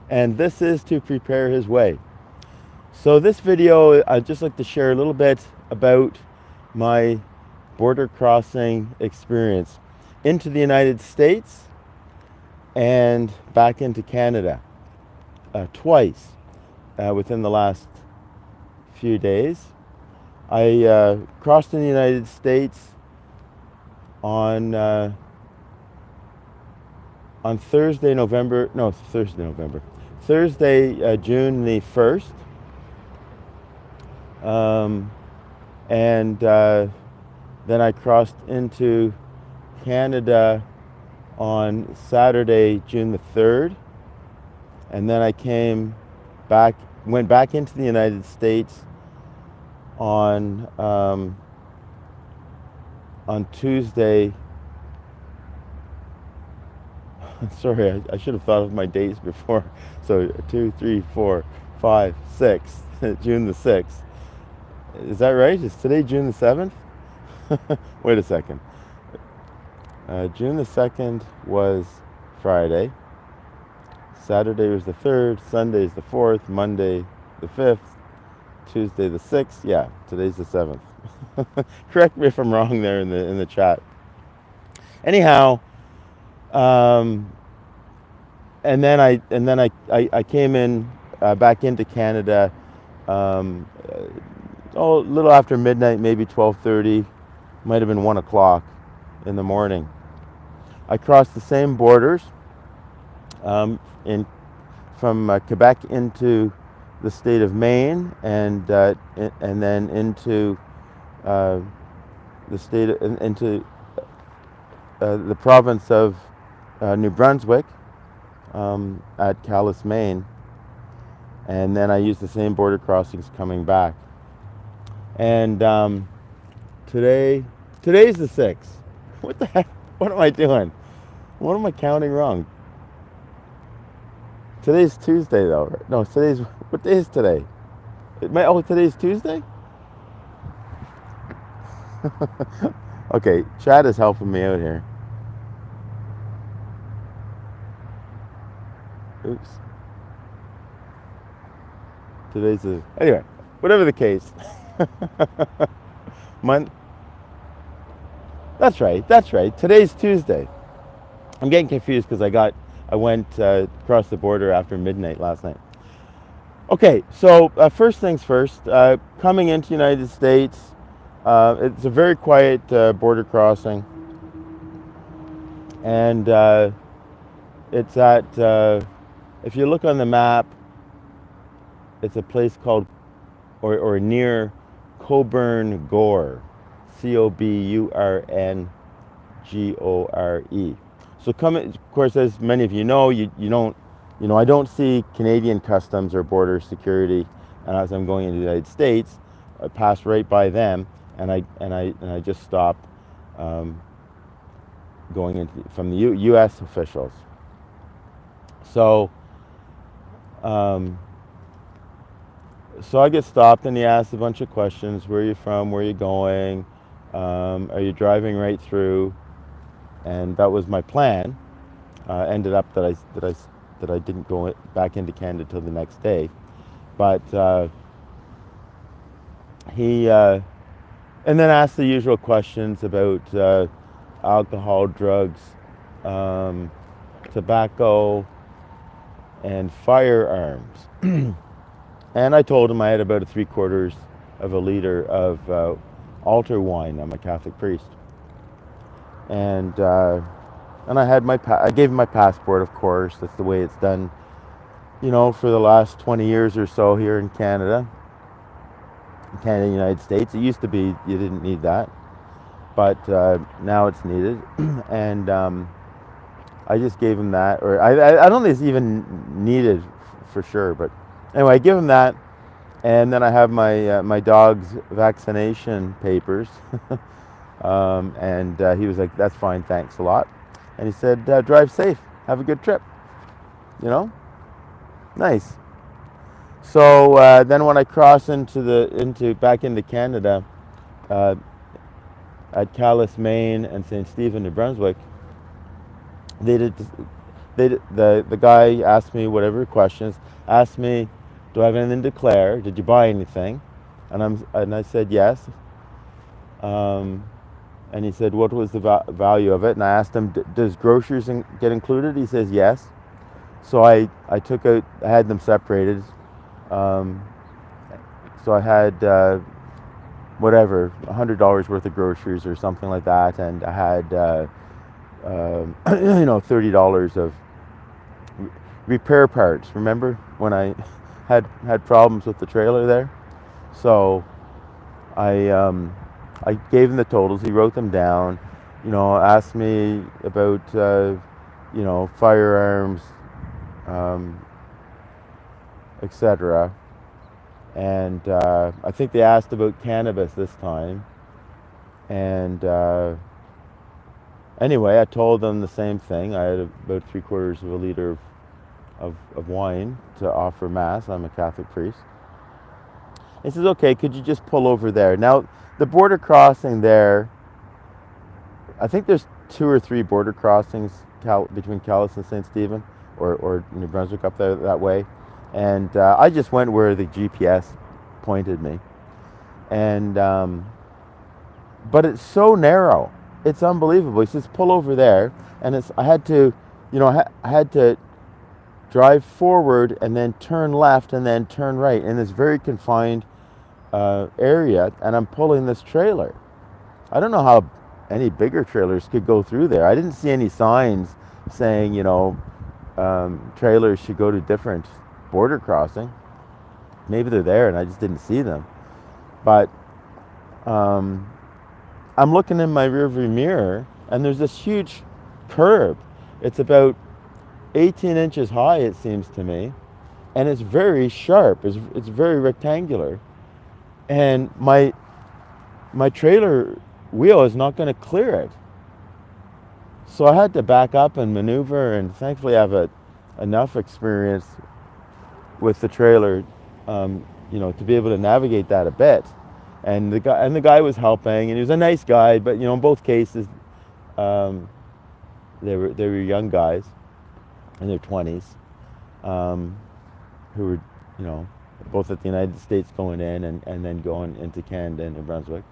and this is to prepare his way. So this video, I'd just like to share a little bit about my border crossing experience into the United States and back into Canada twice within the last few days. I crossed in the United States on Thursday, June the 1st. And then I crossed into Canada on Saturday, June the 3rd. And then I went back into the United States on Tuesday. Sorry, I should have thought of my days before. So 2, 3, 4, 5, 6, June the 6th. Is that right? Is today June the 7th? Wait a second. June the 2nd was Friday. Saturday was the 3rd. Sunday is the 4th. Monday the 5th. Tuesday the 6th. Yeah, today's the 7th. Correct me if I'm wrong there in the chat. Anyhow, and then I came in back into Canada a little after midnight, maybe 12:30, might have been 1 o'clock in the morning. I crossed the same borders from Quebec into the state of Maine, and then into the province of New Brunswick at Calais, Maine, and then I used the same border crossings coming back. And today's the 6th. What the heck? What am I doing? What am I counting wrong? Today's Tuesday though. Right? No, what day is today? Today's Tuesday? Okay, Chad is helping me out here. Oops. Anyway, whatever the case. That's right. Today's Tuesday. I'm getting confused because I went across the border after midnight last night. Okay, so first things first. Coming into the United States, it's a very quiet border crossing, and it's at. If you look on the map, it's a place called, or near Coburn Gore, Coburngore. So of course, as many of you know, I don't see Canadian customs or border security, and as I'm going into the United States, I pass right by them, and I just stop going into from the U.S. officials. So I get stopped, and he asks a bunch of questions. Where are you from? Where are you going? Are you driving right through? And that was my plan. Ended up that I didn't go back into Canada till the next day, but he and then asked the usual questions about alcohol, drugs, tobacco, and firearms. And I told him I had about 3/4 of a liter of altar wine. I'm a Catholic priest, and I had I gave him my passport, of course. That's the way it's done, for the last 20 years or so here in Canada, and United States. It used to be you didn't need that, but now it's needed, and I just gave him that, or I don't think it's even needed for sure, but anyway, I give him that, and then I have my dog's vaccination papers, and he was like, "That's fine, thanks a lot," and he said, "Drive safe, have a good trip," nice. So then when I cross back into Canada, at Calais, Maine, and St. Stephen, New Brunswick, they did The guy asked me whatever questions, asked me, do I have anything to declare? Did you buy anything? And I said yes. Um, and he said, what was the value of it? And I asked him, does groceries get included? He says yes. So I took out, I had them separated. Um, so I had whatever, $100 worth of groceries or something like that, and I had $30 of repair parts. Remember when I had problems with the trailer there? So I gave him the totals. He wrote them down. Asked me about firearms, etc. And I think they asked about cannabis this time. And anyway, I told them the same thing. I had about 3/4 of a liter of wine to offer mass. I'm a Catholic priest. He says, okay, could you just pull over there? Now, the border crossing there, I think there's 2 or 3 border crossings between Calais and St. Stephen, or New Brunswick up there that way. And I just went where the GPS pointed me. And but it's so narrow. It's unbelievable. He says, pull over there. And I had to, I had to drive forward and then turn left and then turn right in this very confined area. And I'm pulling this trailer. I don't know how any bigger trailers could go through there. I didn't see any signs saying, trailers should go to different border crossing. Maybe they're there and I just didn't see them. But I'm looking in my rearview mirror and there's this huge curb. It's about 18 inches high, it seems to me, and it's very sharp. It's very rectangular, and my trailer wheel is not going to clear it. So I had to back up and maneuver, and thankfully I have enough experience with the trailer, to be able to navigate that a bit. And the guy was helping, and he was a nice guy. But in both cases, they were young guys in their 20s, who were both at the United States going in and then going into Canada and New Brunswick.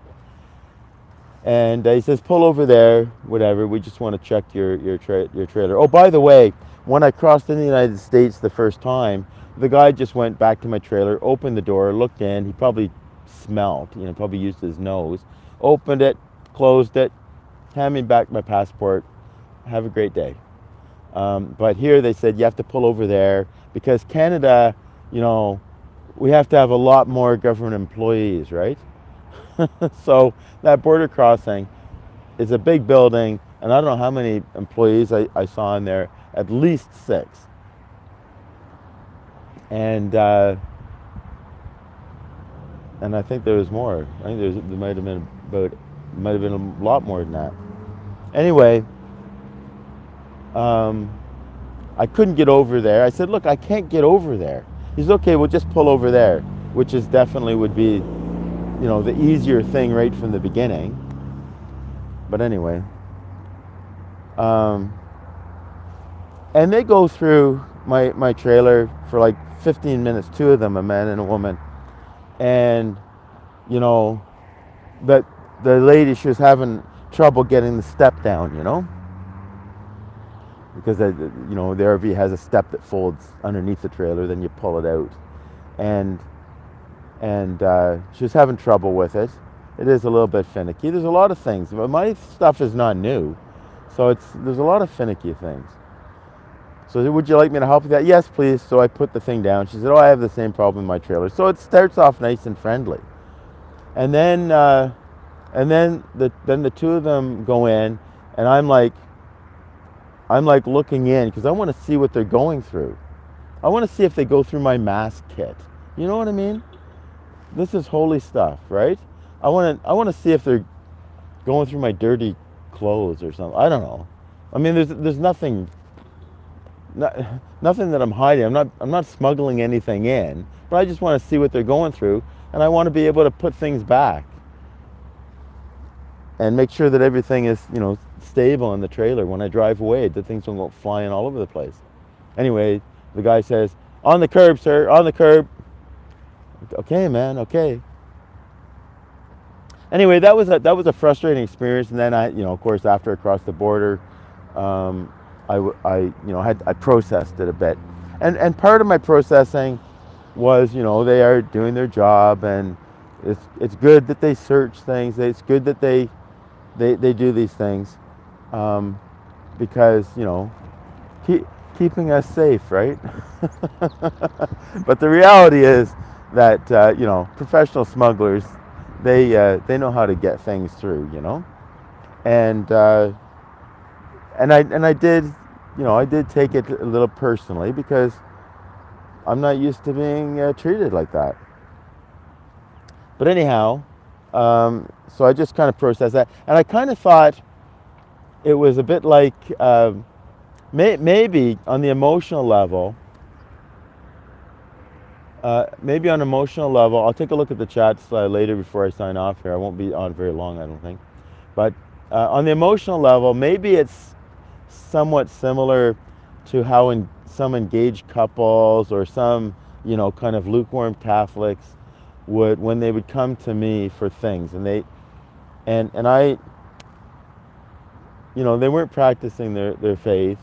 And he says, pull over there, whatever. We just want to check your trailer. Oh, by the way, when I crossed in the United States the first time, the guy just went back to my trailer, opened the door, looked in. He probably smelled, probably used his nose, opened it, closed it, handed me back my passport. Have a great day. But here they said you have to pull over there because Canada, we have to have a lot more government employees, right? So that border crossing is a big building, and I don't know how many employees I saw in there, at least 6. And I think there was more. I think there might have been a lot more than that. Anyway, I couldn't get over there. I said, look, I can't get over there. He said, okay, we'll just pull over there, which is definitely would be, the easier thing right from the beginning. But anyway, and they go through my trailer for like 15 minutes, 2 of them, a man and a woman. And, that the lady, she was having trouble getting the step down, because the RV has a step that folds underneath the trailer, then you pull it out. And she was having trouble with it. It is a little bit finicky. There's a lot of things, but my stuff is not new, so there's a lot of finicky things. So would you like me to help with that? Yes, please. So I put the thing down. She said, oh, I have the same problem in my trailer. So it starts off nice and friendly. And then the 2 of them go in, and I'm like looking in because I want to see what they're going through. I want to see if they go through my mask kit. You know what I mean? This is holy stuff, right? I want to see if they're going through my dirty clothes or something. I don't know. I mean, there's nothing that I'm hiding. I'm not smuggling anything in, but I just want to see what they're going through, and I want to be able to put things back and make sure that everything is, stable in the trailer. When I drive away, the things don't go flying all over the place. Anyway, the guy says, "On the curb, sir, on the curb." Okay, man, okay. Anyway, that was a frustrating experience. And then of course, after I crossed the border, um, I processed it a bit, and part of my processing was, they are doing their job, and it's good that they search things. It's good that they do these things, um, because keep, keeping us safe, right? But the reality is that professional smugglers, they know how to get things through, and I did, I did take it a little personally, because I'm not used to being treated like that. But anyhow, so I just kind of processed that, and I kind of thought it was a bit like, maybe on the emotional level. Maybe on emotional level, I'll take a look at the chats later before I sign off here. I won't be on very long, I don't think. But on the emotional level, maybe it's somewhat similar to how some engaged couples, or some, kind of lukewarm Catholics would, when they would come to me for things, and I, they weren't practicing their faith,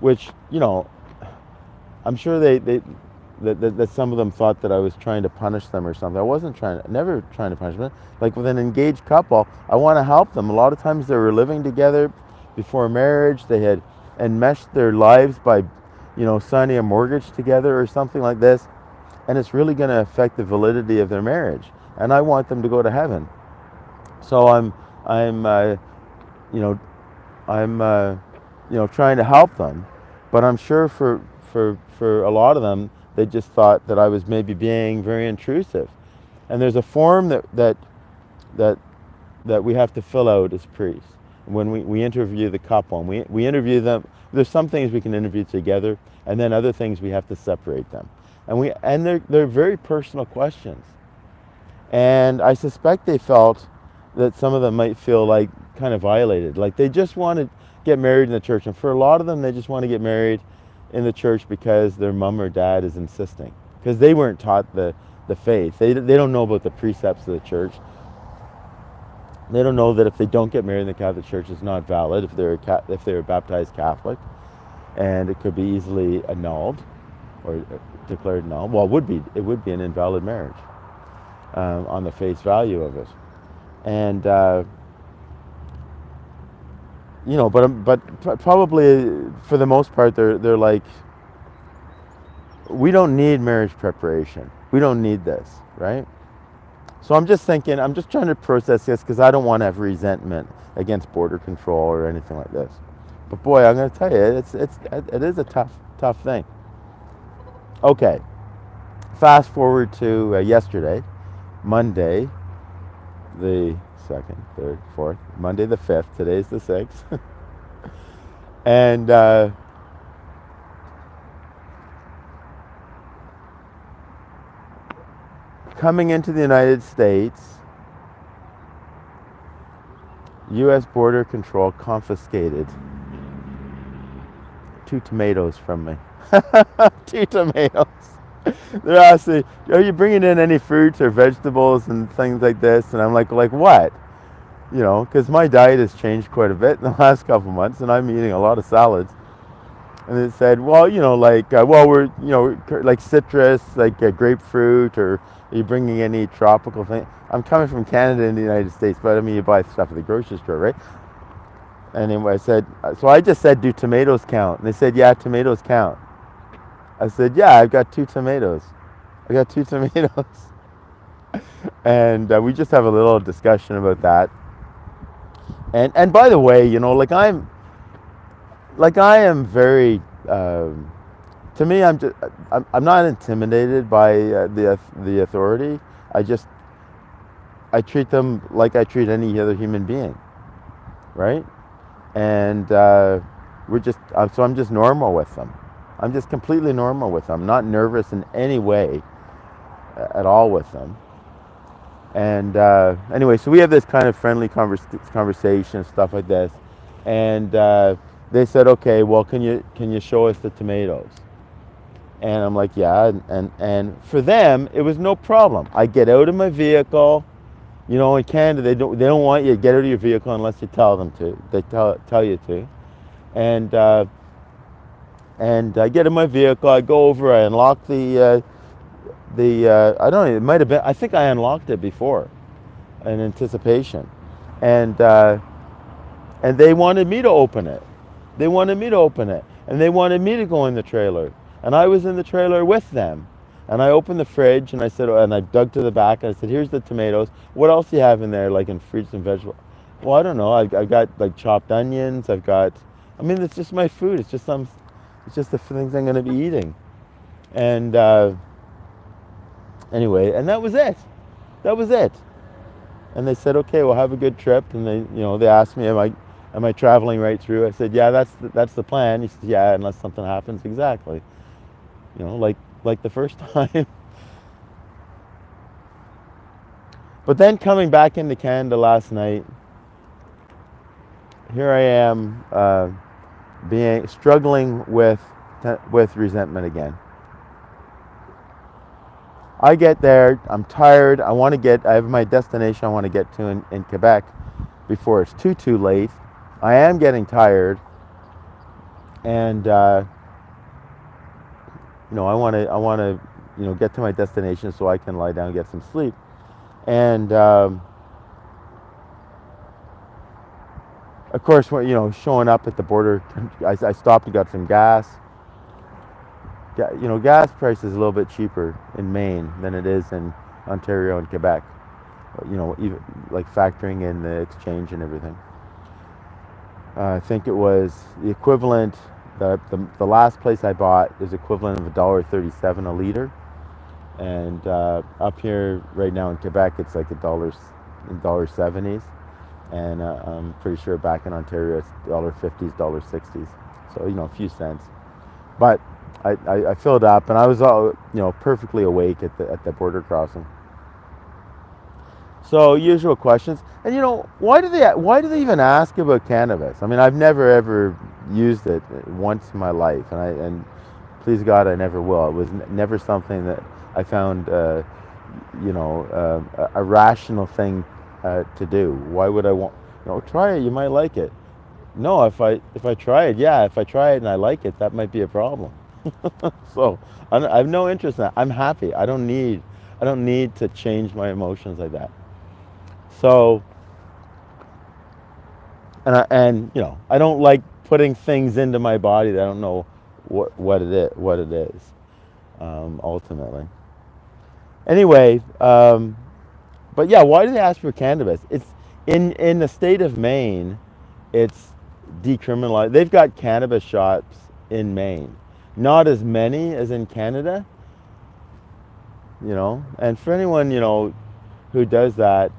which, I'm sure that some of them thought that I was trying to punish them or something. I wasn't never trying to punish them. Like with an engaged couple, I want to help them. A lot of times they were living together before marriage. They had enmeshed their lives by, signing a mortgage together or something like this. And it's really going to affect the validity of their marriage. And I want them to go to heaven. So I'm trying to help them. But I'm sure for a lot of them, they just thought that I was maybe being very intrusive. And there's a form that we have to fill out as priests when we interview the couple, and we interview them. There's some things we can interview together, and then other things we have to separate them. And they're very personal questions. And I suspect they felt that some of them might feel like kind of violated, like they just want to get married in the church. And for a lot of them, they just want to get married in the church because their mom or dad is insisting, because they weren't taught the faith. They don't know about the precepts of the church. They don't know that if they don't get married in the Catholic Church, it's not valid if they're a baptized Catholic, and it could be easily annulled or declared null. Well, it would be an invalid marriage on the face value of it, and but probably for the most part, they're like, we don't need marriage preparation. We don't need this, right? So I'm just thinking, I'm just trying to process this, because I don't want to have resentment against border control or anything like this. But boy, I'm going to tell you, it is a tough thing. Okay, fast forward to yesterday, Monday, the 2nd, 3rd, 4th, Monday the 5th. Today's the 6th, and coming into the United States, U.S. Border Control confiscated 2 tomatoes from me. 2 tomatoes. They're asking, are you bringing in any fruits or vegetables and things like this? And I'm like what? Because my diet has changed quite a bit in the last couple of months, and I'm eating a lot of salads. And it said, well, we're, like citrus, like grapefruit, or are you bringing any tropical thing? I'm coming from Canada in the United States, but I mean, you buy stuff at the grocery store, right? And anyway, I just said, do tomatoes count? And they said, yeah, tomatoes count. I said, yeah, I've got 2 tomatoes. I got 2 tomatoes. And we just have a little discussion about that. And by the way, I am very, to me, I'm not intimidated by the authority. I treat them like I treat any other human being, right? And so I'm just normal with them. I'm just completely normal with them. I'm not nervous in any way at all with them. And anyway, so we have this kind of friendly conversation, stuff like this. And they said, okay, well, can you show us the tomatoes? And I'm like, yeah. And for them, it was no problem. I get out of my vehicle. You know, in Canada, they don't want you to get out of your vehicle unless you tell them to. They tell you to. And I get in my vehicle. I go over. I unlock the I don't know. It might have been. I think I unlocked it before, in anticipation, and they wanted me to open it. They wanted me to open it, and they wanted me to go in the trailer, and I was in the trailer with them. And I opened the fridge, and I said, and I dug to the back, and I said, "Here's the tomatoes. What else do you have in there, like in fruits and vegetables?" Well, I don't know. I've got like chopped onions. I've got. I mean, it's just my food. It's just some. It's just the things I'm going to be eating, and anyway, and that was it. That was it. And they said, "Okay, well, have a good trip." And they asked me, am I traveling right through? I said, "Yeah, that's the plan." He said, "Yeah, unless something happens." Exactly. Like the first time. But then coming back into Canada last night, here I am, being struggling with resentment again. I get there, I'm tired, I have my destination I want to get to in Quebec before it's too late. I am getting tired, and I want to get to my destination so I can lie down and get some sleep. And of course, showing up at the border, I stopped and got some gas. Gas price is a little bit cheaper in Maine than it is in Ontario and Quebec. Even like factoring in the exchange and everything. I think it was the equivalent. The last place I bought is equivalent of $1.37 a liter, and up here right now in Quebec it's like $1.70s, and I'm pretty sure back in Ontario it's $1.50s, $1.60s. So a few cents, but I filled up, and I was all perfectly awake at the border crossing. So usual questions, and why do they even ask about cannabis? I mean, I've never ever used it once in my life, and please God, I never will. It was never something that I found a rational thing to do. Why would I want? Try it. You might like it. No, if I try it, yeah, if I try it and I like it, that might be a problem. So I have no interest in that. I'm happy. I don't need to change my emotions like that. So, and I don't like putting things into my body that I don't know what it is, ultimately. Anyway, but yeah, why do they ask for cannabis? It's in the state of Maine, it's decriminalized. They've got cannabis shops in Maine, not as many as in Canada. And for anyone who does that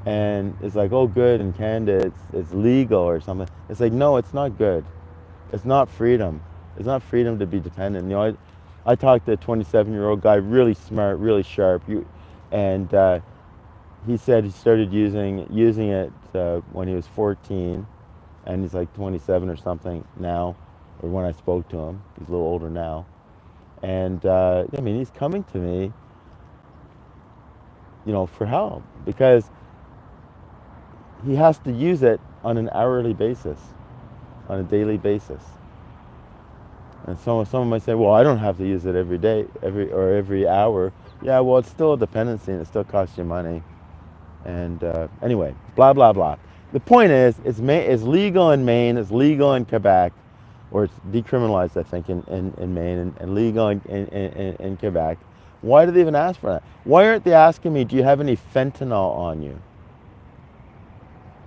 and is like, oh, good, in Canada it's legal or something. It's like, no, it's not good. It's not freedom. It's not freedom to be dependent. I talked to a 27-year-old guy, really smart, really sharp, and he said he started using it when he was 14, and he's like 27 or something now, or when I spoke to him. He's a little older now. And I mean, he's coming to me, for help, because he has to use it on an hourly basis, on a daily basis. And someone might say, well, I don't have to use it every day, every hour. Yeah, well, it's still a dependency, and it still costs you money. And anyway, blah, blah, blah. The point is, it's legal in Maine, it's legal in Quebec, or it's decriminalized, I think, in Maine, and legal in Quebec. Why do they even ask for that? Why aren't they asking me, do you have any fentanyl on you?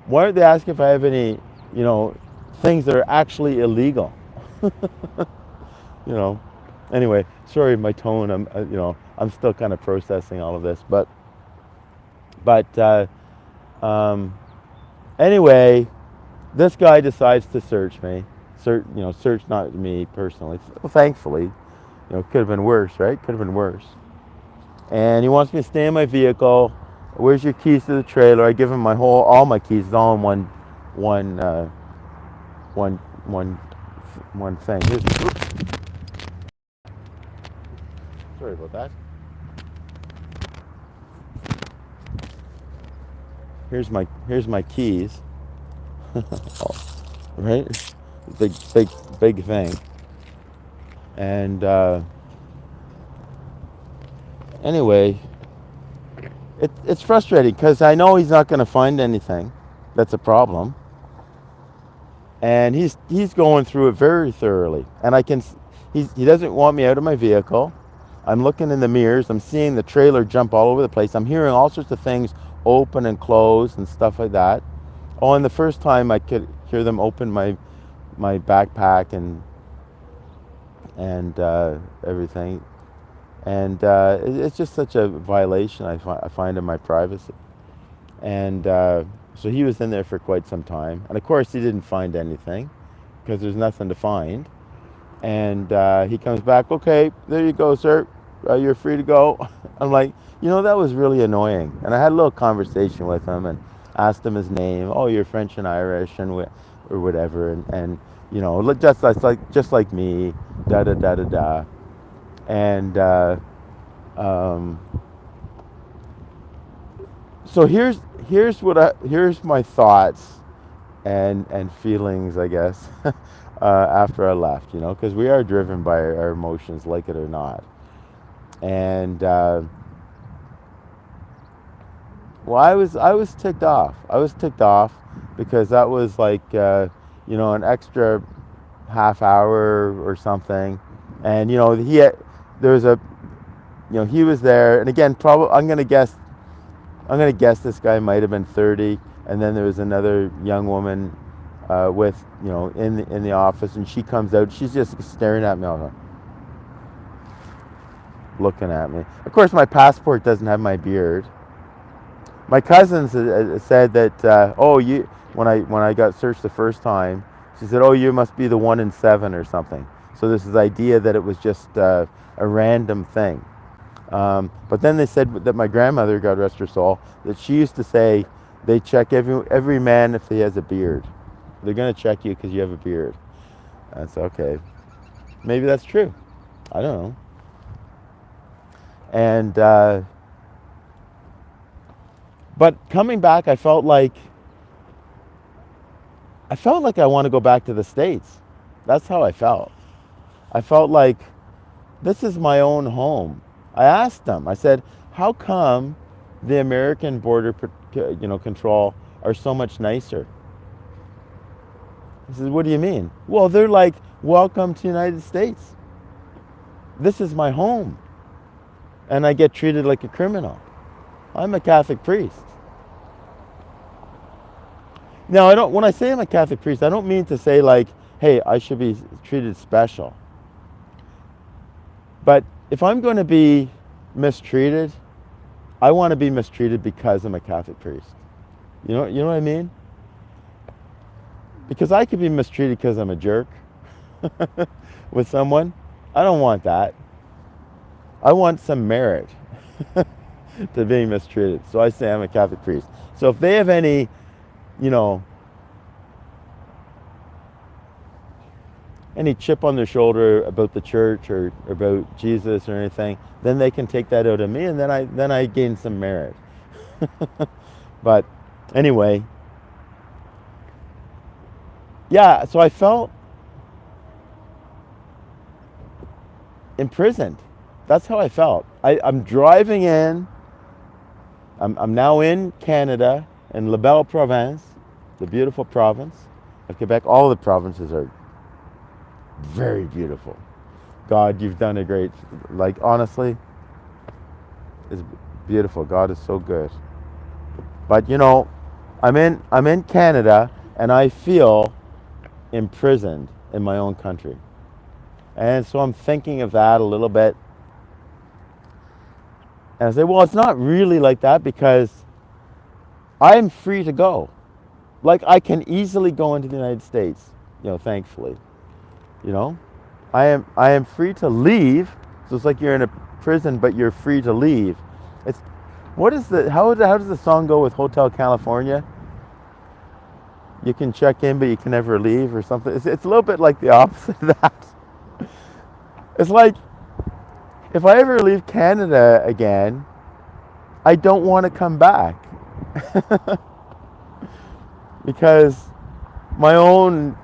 Why aren't they asking if I have any, things that are actually illegal? Anyway, sorry, my tone. I'm still kind of processing all of this, but anyway, this guy decides to search me. Search not me personally. Well, thankfully, could have been worse, right? Could have been worse. And he wants me to stay in my vehicle Where's your keys to the trailer? I give him all my keys, all in one, one, one, one thing. Oops, sorry about that. Here's my keys. Right? Big thing. And anyway, it's frustrating because I know he's not going to find anything. That's a problem. And he's going through it very thoroughly. And he doesn't want me out of my vehicle. I'm looking in the mirrors. I'm seeing the trailer jump all over the place. I'm hearing all sorts of things open and close and stuff like that. Oh, and the first time I could hear them open my backpack and everything. And it's just such a violation I find of my privacy. And so he was in there for quite some time. And of course he didn't find anything because there's nothing to find. And he comes back, okay, there you go, sir. You're free to go. I'm like, that was really annoying. And I had a little conversation with him and asked him his name. Oh, you're French and Irish or whatever. And just like me, da da da da da. And so here's my thoughts and feelings, I guess, after I left, because we are driven by our emotions, like it or not. And well, I was ticked off. I was ticked off because that was like an extra half hour or something, and there was he was there, and again, probably I'm gonna guess this guy might have been 30, and then there was another young woman with in the office, and she comes out. She's just staring at me all the time, looking at me. Of course, my passport doesn't have my beard. My cousins said that when I got searched the first time, she said, oh, you must be the 1 in 7 or something. So there's this idea that it was just a random thing. But then they said that my grandmother, God rest her soul, that she used to say they check every man if he has a beard. They're going to check you because you have a beard. That's okay. Maybe that's true. I don't know. And but coming back, I felt like I want to go back to the States. That's how I felt. I felt like this is my own home. I asked them. I said, "How come the American border, control are so much nicer?" He said, "What do you mean?" Well, they're like, "Welcome to the United States. This is my home, and I get treated like a criminal. I'm a Catholic priest." Now, when I say I'm a Catholic priest, I don't mean to say like, "Hey, I should be treated special." But if I'm going to be mistreated, I want to be mistreated because I'm a Catholic priest. You know what I mean? Because I could be mistreated because I'm a jerk with someone. I don't want that. I want some merit to being mistreated. So I say I'm a Catholic priest. So if they have any, any chip on their shoulder about the church or about Jesus or anything, then they can take that out of me, and then I gain some merit. But anyway, yeah, so I felt imprisoned. That's how I felt. I'm driving in. I'm now in Canada, in La Belle Province, the beautiful province of Quebec. All the provinces are very beautiful. God, you've done a great, honestly, it's beautiful. God is so good. But I'm in Canada, and I feel imprisoned in my own country. And so I'm thinking of that a little bit. And I say, well, it's not really like that, because I'm free to go. Like, I can easily go into the United States, thankfully. I am free to leave. So it's like you're in a prison, but you're free to leave. What is the how does the song go with Hotel California? You can check in, but you can never leave, or something. It's a little bit like the opposite of that. It's like if I ever leave Canada again, I don't want to come back because my own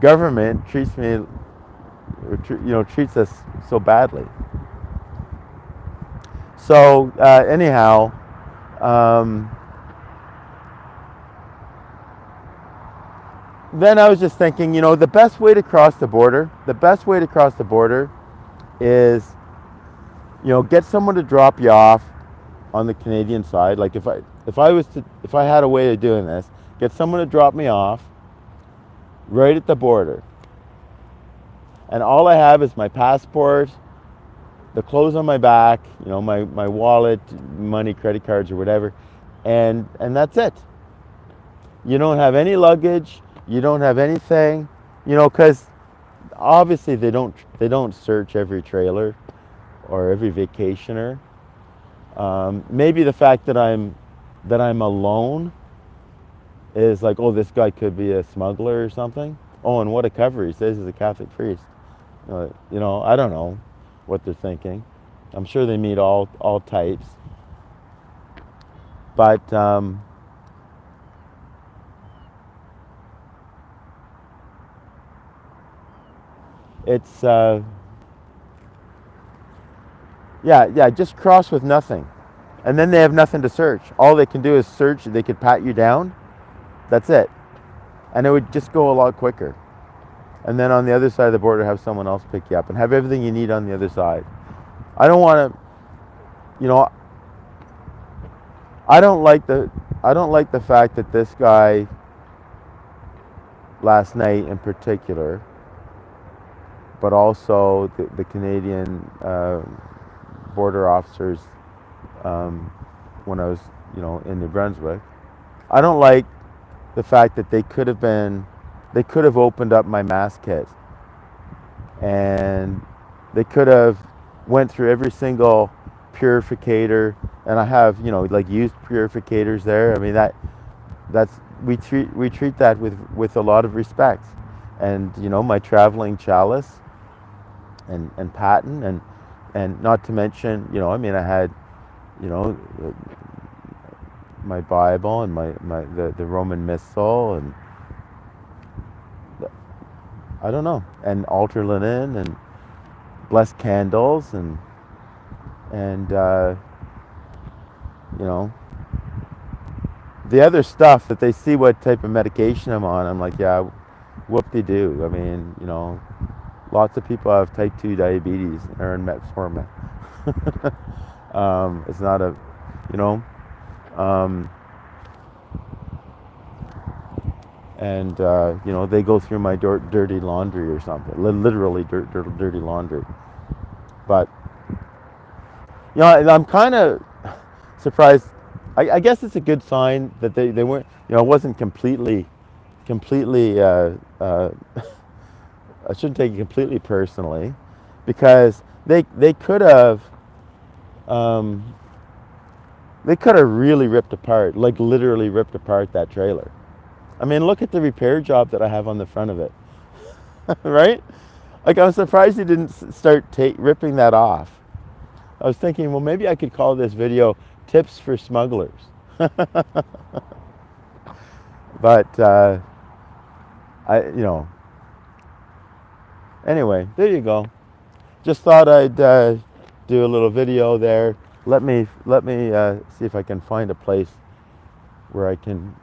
government treats me, treats us so badly. So anyhow, then I was just thinking, the best way to cross the border, is, get someone to drop you off on the Canadian side. Like if I had a way of doing this, get someone to drop me off right at the border, and all I have is my passport, the clothes on my back, my wallet, money, credit cards, or whatever, and that's it. You don't have any luggage. You don't have anything, because obviously they don't search every trailer or every vacationer. Maybe the fact that I'm alone is like, oh, this guy could be a smuggler or something. Oh, and what a cover, he says he's a Catholic priest. I don't know what they're thinking. I'm sure they meet all types. But it's just cross with nothing, and then they have nothing to search. All they can do is search. They could pat you down. That's it, and it would just go a lot quicker. And then on the other side of the border, have someone else pick you up and have everything you need on the other side. I don't want to, I don't like the fact that this guy last night in particular, but also the Canadian border officers when I was, in New Brunswick. I don't like the fact that they could have opened up my mask kit, and they could have went through every single purificator, and I have, like used purificators there. I mean, we treat that with a lot of respect. And my traveling chalice and paten, and not to mention, I had, my Bible and the Roman Missal, and I don't know, and altar linen and blessed candles, and the other stuff that they see what type of medication I'm on. I'm like, yeah, whoop-de-doo. I mean, lots of people have type 2 diabetes and are on metformin. It's not a, and they go through my dirty laundry or something, literally dirty laundry. But I'm kind of surprised. I guess it's a good sign that they weren't, it wasn't completely I shouldn't take it completely personally, because they could have really ripped apart, like literally ripped apart that trailer. I mean, look at the repair job that I have on the front of it. Right? Like, I was surprised he didn't start ripping that off. I was thinking, well, maybe I could call this video Tips for Smugglers. But anyway, there you go. Just thought I'd do a little video there. Let me see if I can find a place where I can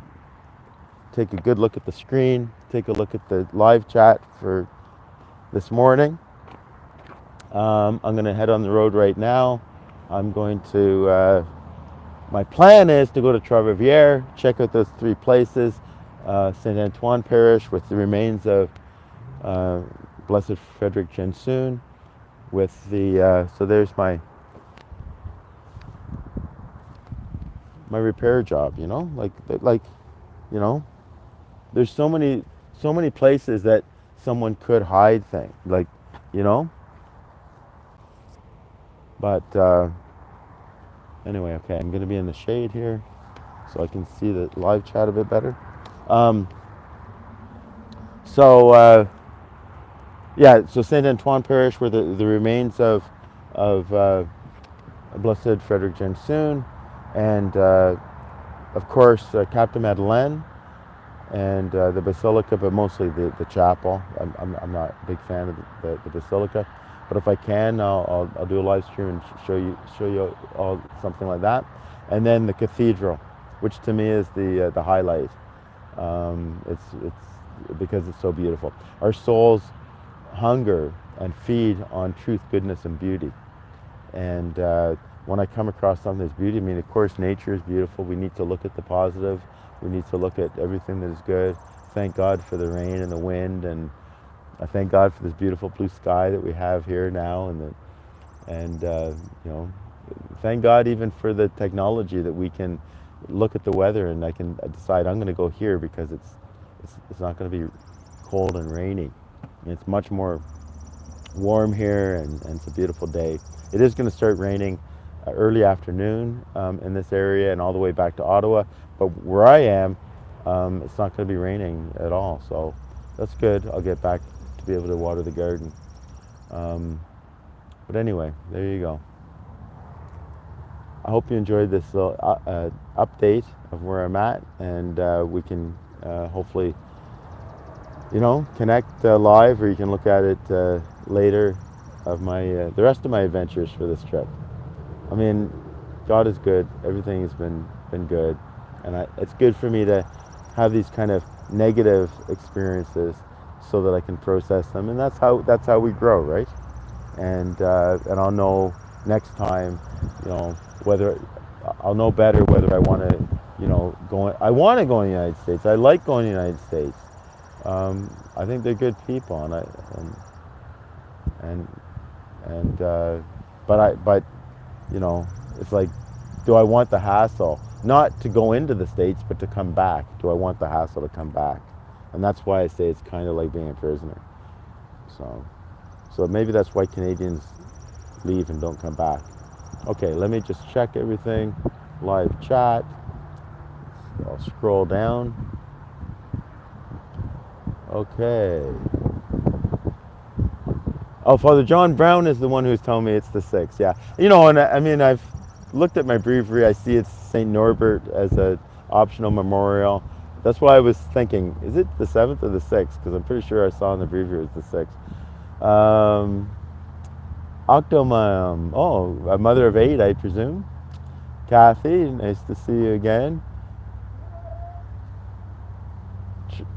take a good look at the screen, take a look at the live chat for this morning. I'm going to head on the road right now. I'm going to, my plan is to go to Trois-Rivières, check out those 3 places, Saint Antoine Parish with the remains of Blessed Frederick Jansoon, with the, so there's my repair job, there's so many places that someone could hide things, but Anyway, okay, I'm going to be in the shade here so I can see the live chat a bit better. Um, so, yeah, so Saint Antoine Parish, where the remains of Blessed Frederick Jansoon, and of course Captain Madeleine, and the basilica, but mostly the chapel. I'm not a big fan of the basilica, but if I can, I'll do a live stream and show you all something like that, and then the cathedral, which to me is the highlight. It's because it's so beautiful. Our souls hunger and feed on truth, goodness, and beauty. And when I come across something that's beauty, I mean, of course, nature is beautiful. We need to look at the positive. We need to look at everything that is good. Thank God for the rain and the wind, and I thank God for this beautiful blue sky that we have here now, and you know, thank God even for the technology that we can look at the weather and I can decide I'm going to go here because it's not going to be cold and rainy. It's much more warm here, and it's a beautiful day. It is going to start raining early afternoon in this area and all the way back to Ottawa, but where I am, it's not going to be raining at all, so that's good. I'll get back to be able to water the garden. But anyway, there you go. I hope you enjoyed this little update of where I'm at, and we can hopefully, connect live, or you can look at it later of my the rest of my adventures for this trip. I mean, God is good. Everything has been good, and it's good for me to have these kind of negative experiences so that I can process them, and that's how we grow, right? And I'll know next time, whether I'll know better whether I want to, go. I want to go in the United States. I like going to the United States. I think they're good people, and but it's like, do I want the hassle? Not to go into the States, but to come back. Do I want the hassle to come back? And that's why I say it's kind of like being a prisoner. So maybe that's why Canadians leave and don't come back. Okay, let me just check everything. Live chat. I'll scroll down. Okay. Oh, Father John Brown is the one who's telling me it's the 6th. Yeah. And I mean, I've looked at my breviary. I see it's St. Norbert as an optional memorial. That's why I was thinking, is it the 7th or the 6th? Because I'm pretty sure I saw in the breviary it's the 6th. Octomom. Oh, a mother of 8, I presume. Kathy, nice to see you again.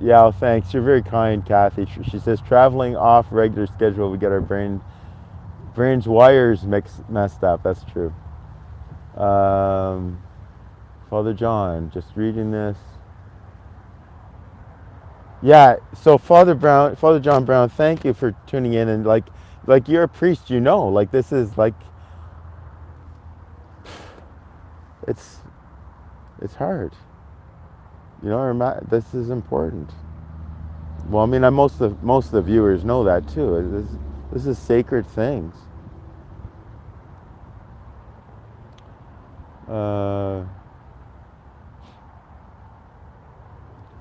Yeah, well, thanks. You're very kind, Kathy. She says, traveling off regular schedule, we get our brain's wires messed up. That's true. Father John, just reading this. Yeah, so Father John Brown, thank you for tuning in, and like you're a priest, like this is like, it's hard. This is important. Well, I mean, most of the viewers know that too. This is sacred things.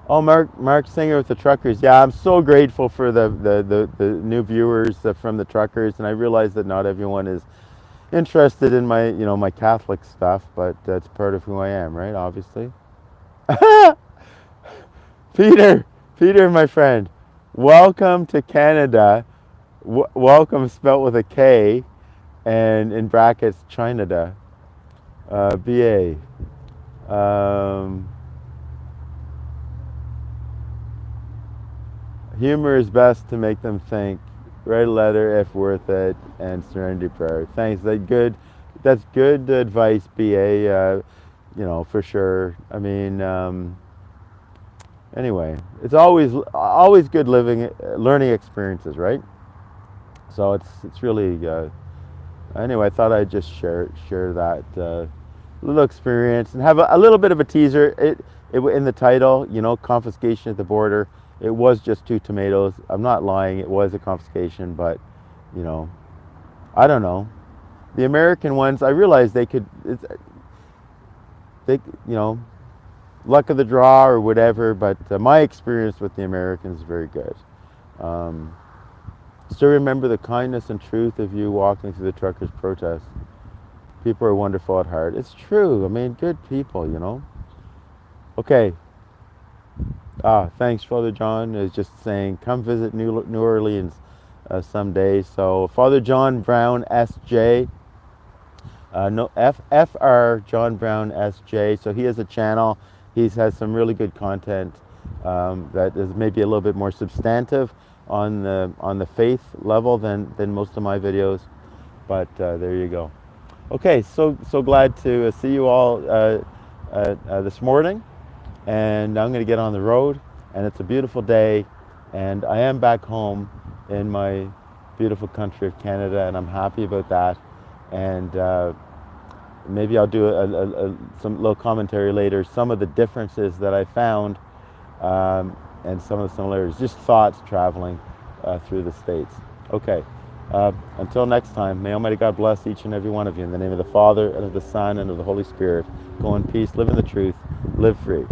Oh, Mark Singer with the truckers. Yeah, I'm so grateful for the new viewers from the truckers, and I realize that not everyone is interested in my my Catholic stuff, but that's part of who I am, right? Obviously. Peter, my friend, welcome to Canada. Welcome spelt with a K, and in brackets, China. BA. Humor is best to make them think. Write a letter if worth it, and serenity prayer. Thanks. That's good advice, BA. For sure. I mean, anyway, it's always good learning experiences, right? So it's really anyway. I thought I'd just share that little experience and have a little bit of a teaser. It in the title, confiscation at the border. It was just 2 tomatoes. I'm not lying. It was a confiscation, but I don't know. The American ones, I realized they could. they, you know, luck of the draw or whatever, but my experience with the Americans is very good. Um, Still remember the kindness and truth of you walking through the truckers' protest. People are wonderful at heart. It's true. I mean, good people, you know. Okay. Thanks, Father John. Is just saying, come visit New Orleans someday. So, Father John Brown, S.J. No, FR John Brown, S.J. So he has a channel. He has some really good content that is maybe a little bit more substantive on the faith level than most of my videos. But there you go. Okay, so glad to see you all this morning, and I'm going to get on the road, and it's a beautiful day, and I am back home in my beautiful country of Canada, and I'm happy about that, and maybe I'll do some little commentary later, some of the differences that I found, and some of the similarities, just thoughts traveling through the States. Okay. Until next time, may Almighty God bless each and every one of you in the name of the Father, and of the Son, and of the Holy Spirit. Go in peace, live in the truth, live free.